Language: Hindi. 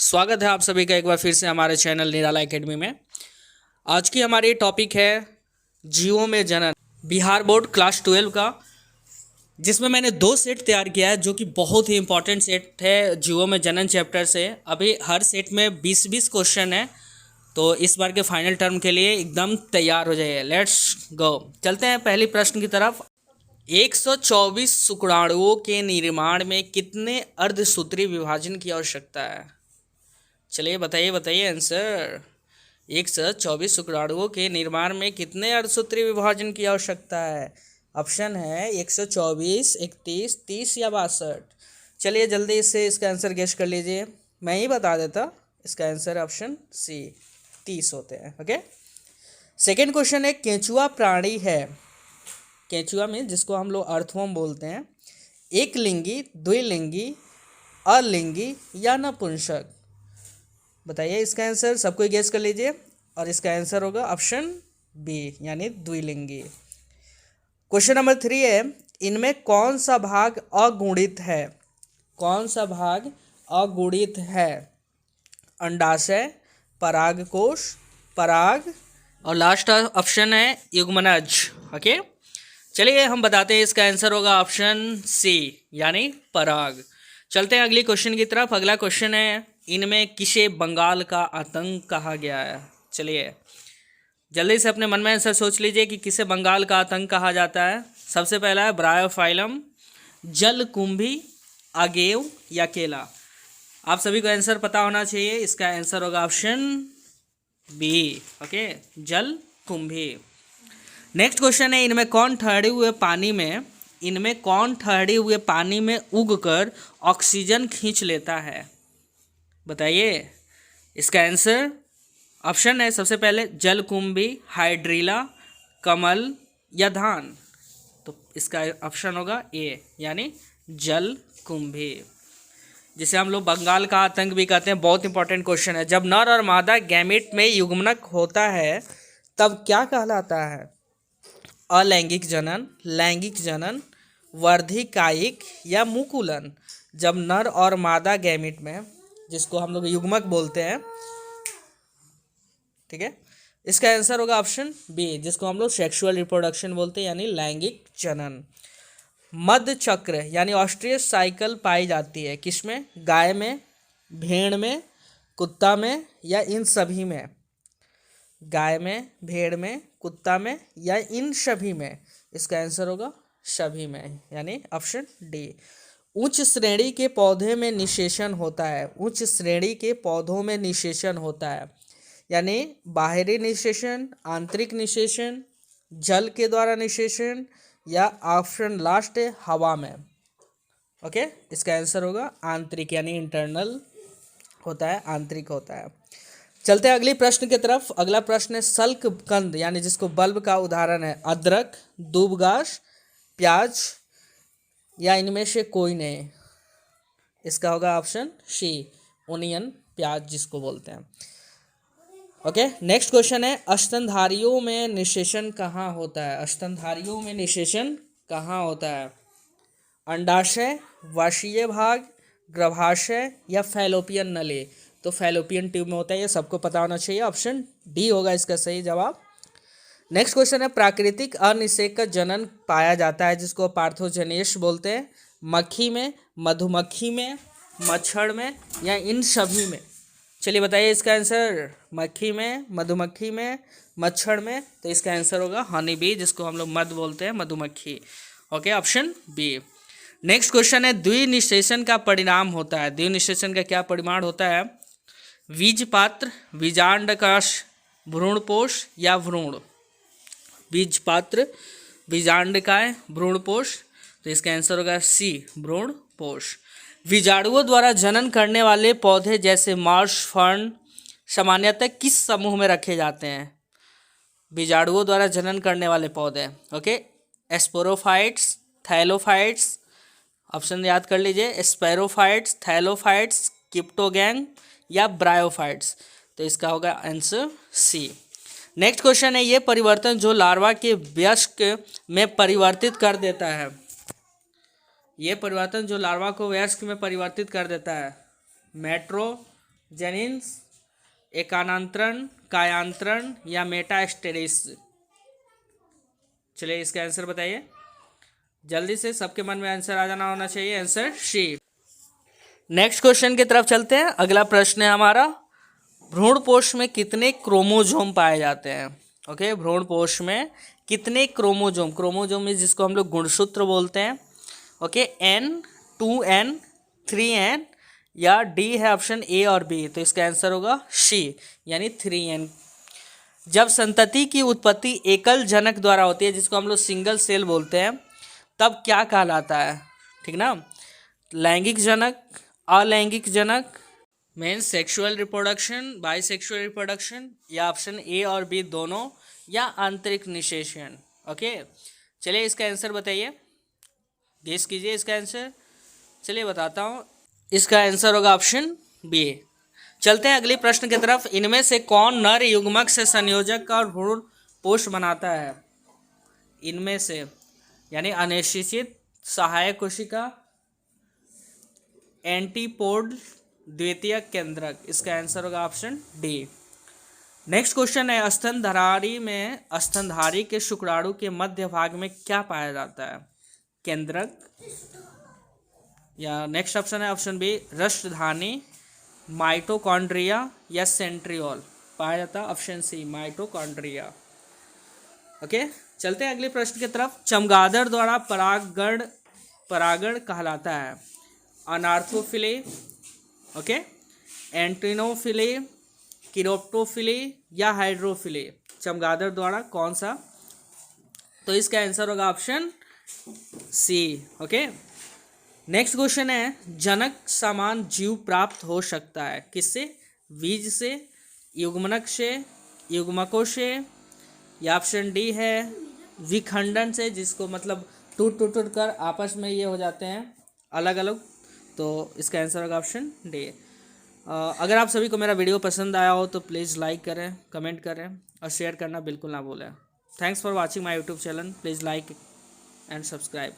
स्वागत है आप सभी का एक बार फिर से हमारे चैनल निराला एकेडमी में। आज की हमारी टॉपिक है जीवों में जनन, बिहार बोर्ड क्लास 12 का, जिसमें मैंने 2 सेट तैयार किया है जो कि बहुत ही इंपॉर्टेंट सेट है जीवों में जनन चैप्टर से। अभी हर सेट में 20-20 क्वेश्चन है, तो इस बार के फाइनल टर्म के लिए एकदम तैयार हो जाइए। लेट्स गो, चलते हैं पहली प्रश्न की तरफ। 124 शुक्राणुओं के निर्माण में कितने अर्धसूत्री विभाजन की आवश्यकता है? चलिए बताइए आंसर। 124 शुक्राणुओं के निर्माण में कितने अर्धसूत्री विभाजन की आवश्यकता है? ऑप्शन है 124, 31, 30 या 62। चलिए जल्दी से इसका आंसर गेस कर लीजिए। मैं ही बता देता, इसका आंसर ऑप्शन सी 30 होते हैं। ओके, सेकेंड क्वेश्चन है, केंचुआ प्राणी है, केंचुआ में जिसको हम लोग अर्थवर्म बोलते हैं, एक लिंगी, द्विलिंगी, अलिंगी या नपुंसक? बताइए इसका आंसर, सबको गेस कर लीजिए, और इसका आंसर होगा ऑप्शन बी यानी द्विलिंगी। क्वेश्चन नंबर 3 है, इनमें कौन सा भाग अगुणित है? कौन सा भाग अगुणित है? अंडाशय, परागकोश, पराग, और लास्ट ऑप्शन है युग्मनज। ओके, चलिए हम बताते हैं, इसका आंसर होगा ऑप्शन सी यानी पराग। चलते हैं अगली क्वेश्चन की तरफ। अगला क्वेश्चन है, इनमें किसे बंगाल का आतंक कहा गया है? चलिए जल्दी से अपने मन में आंसर सोच लीजिए कि किसे बंगाल का आतंक कहा जाता है। सबसे पहला है ब्रायोफाइलम, जलकुंभी, आगेव या केला। आप सभी को आंसर पता होना चाहिए, इसका आंसर होगा ऑप्शन बी। ओके, जलकुंभी। नेक्स्ट क्वेश्चन है, इनमें कौन ठहरे हुए पानी में उगकर ऑक्सीजन खींच लेता है? बताइए इसका आंसर। ऑप्शन है सबसे पहले जलकुंभी, हाइड्रीला, कमल या धान। तो इसका ऑप्शन होगा ए यानी जलकुंभी, जिसे हम लोग बंगाल का आतंक भी कहते हैं। बहुत इंपॉर्टेंट क्वेश्चन है। जब नर और मादा गैमेट में युग्मनक होता है तब क्या कहलाता है? अलैंगिक जनन, लैंगिक जनन, वर्धिकायिक या मुकुलन? जब नर और मादा गैमेट में, जिसको हम लोग युग्मक बोलते हैं, ठीक है, इसका आंसर होगा ऑप्शन बी, जिसको हम लोग सेक्सुअल रिप्रोडक्शन बोलते हैं यानी लैंगिक जनन। मध्य चक्र यानी ऑस्ट्रियस साइकिल पाई जाती है किसमें? गाय में, भेड़ में, कुत्ता में या इन सभी में? गाय में, भेड़ में, कुत्ता में या इन सभी में? इसका आंसर होगा सभी में यानी ऑप्शन डी। उच्च श्रेणी के पौधे में निषेचन होता है, उच्च श्रेणी के पौधों में निषेचन होता है यानी बाहरी निषेचन, आंतरिक निषेचन, जल के द्वारा निषेचन या ऑप्शन लास्ट है हवा में। ओके, इसका आंसर होगा आंतरिक यानी इंटरनल होता है, आंतरिक होता है। चलते हैं अगली प्रश्न की तरफ। अगला प्रश्न है, सल्क कंद यानी जिसको बल्ब का उदाहरण है, अदरक, दूबघास, प्याज या इनमें से कोई नहीं? इसका होगा ऑप्शन सी, ओनियन, प्याज जिसको बोलते हैं। ओके, नेक्स्ट क्वेश्चन है, स्तनधारियों में निषेचन कहाँ होता है? स्तनधारियों में निषेचन कहाँ होता है? अंडाशय, वाशीय भाग, गर्भाशय या फैलोपियन नली? तो फैलोपियन ट्यूब में होता है, ये सबको पता होना चाहिए। ऑप्शन डी होगा इसका सही जवाब। नेक्स्ट क्वेश्चन है, प्राकृतिक अनिषेक का जनन पाया जाता है जिसको पार्थोजेनेस बोलते हैं, मक्खी में, मधुमक्खी में, मच्छर में या इन सभी में? चलिए बताइए इसका आंसर। मक्खी में, मधुमक्खी में, मच्छर में? तो इसका आंसर होगा हनी बी, जिसको हम लोग मध बोलते हैं, मधुमक्खी। Okay, option B. Next question है, द्विनिषेचन का परिणाम होता है, द्विनिषेचन का क्या परिमाण होता है? बीजपात्र, बीजांडकाश, भ्रूणपोष या भ्रूण? बीजपात्र, बीजांडकाय, भ्रूणपोष? तो इसका आंसर होगा सी, भ्रूणपोष। बीजाणुओं द्वारा जनन करने वाले पौधे जैसे मार्श फर्न सामान्यतः किस समूह में रखे जाते हैं? बीजाणुओं द्वारा जनन करने वाले पौधे, ओके, स्पोरोफाइट्स, थैलोफाइट्स, ऑप्शन याद कर लीजिए, स्पैरोफाइट्स, थैलोफाइट्स, क्रिप्टोगैंग या ब्रायोफाइट्स? तो इसका होगा आंसर सी। नेक्स्ट क्वेश्चन है, ये परिवर्तन जो लार्वा के वयस्क में परिवर्तित कर देता है, ये परिवर्तन जो लार्वा को वयस्क में परिवर्तित कर देता है, मेट्रो, जेनिन्स, एकानांतरण, कायांतरण या मेटास्टेरिस? चलिए इसका आंसर बताइए जल्दी से, सबके मन में आंसर आ जाना होना चाहिए। Answer C. नेक्स्ट क्वेश्चन की तरफ चलते हैं। अगला प्रश्न है हमारा, भ्रूणपोष में कितने क्रोमोजोम पाए जाते हैं? ओके, भ्रूणपोष में कितने क्रोमोजोम, क्रोमोजोम में जिसको हम लोग गुणसूत्र बोलते हैं। ओके, N, 2N, 3N या डी है ऑप्शन ए और बी, तो इसका आंसर होगा सी यानी 3N। जब संतति की उत्पत्ति एकल जनक द्वारा होती है जिसको हम लोग सिंगल सेल बोलते हैं, तब क्या कहलाता है? ठीक ना, लैंगिक जनक, अलैंगिक जनक, means sexual reproduction, bisexual reproduction, या ऑप्शन ए और बी दोनों, या आंतरिक निषेचन। ओके, चलिए इसका आंसर बताइए, गेस कीजिए इसका आंसर। चलिए बताता हूँ, इसका आंसर होगा ऑप्शन बी। चलते हैं अगली प्रश्न की तरफ। इनमें से कौन नर युग्मक से संयोजक और भ्रूणपोष बनाता है? इनमें से यानी अनिश्चित, सहायक कोशिका, एंटीपोड, द्वितीयक केंद्रक। इसका आंसर होगा ऑप्शन डी। नेक्स्ट क्वेश्चन है, स्तनधारी में स्तनधारी के शुक्राणु के मध्य भाग में क्या पाया जाता है? केंद्रक, या नेक्स्ट ऑप्शन है ऑप्शन बी रष्टधानी, माइटोकॉन्ड्रिया या सेंट्रियोल। पाया जाता है ऑप्शन सी माइटोकॉन्ड्रिया। ओके, चलते हैं अगले प्रश्न की तरफ। चमगादड़ द्वारा परागण कहलाता है अनार्थोफिली, ओके, एंटिनोफिली, किरोप्टोफिली या हाइड्रोफिली? चमगादड़ द्वारा कौन सा? तो इसका आंसर होगा option C. Okay, next question है, जनक समान जीव प्राप्त हो सकता है किससे? बीज से, युग्मनक से, युग्मकों से, या ऑप्शन डी है विखंडन से, जिसको मतलब टूट कर आपस में ये हो जाते हैं अलग अलग। तो इसका आंसर होगा ऑप्शन डी। अगर आप सभी को मेरा वीडियो पसंद आया हो तो प्लीज़ लाइक करें, कमेंट करें और शेयर करना बिल्कुल ना भूलें। Thanks for watching my YouTube channel. Please like and subscribe.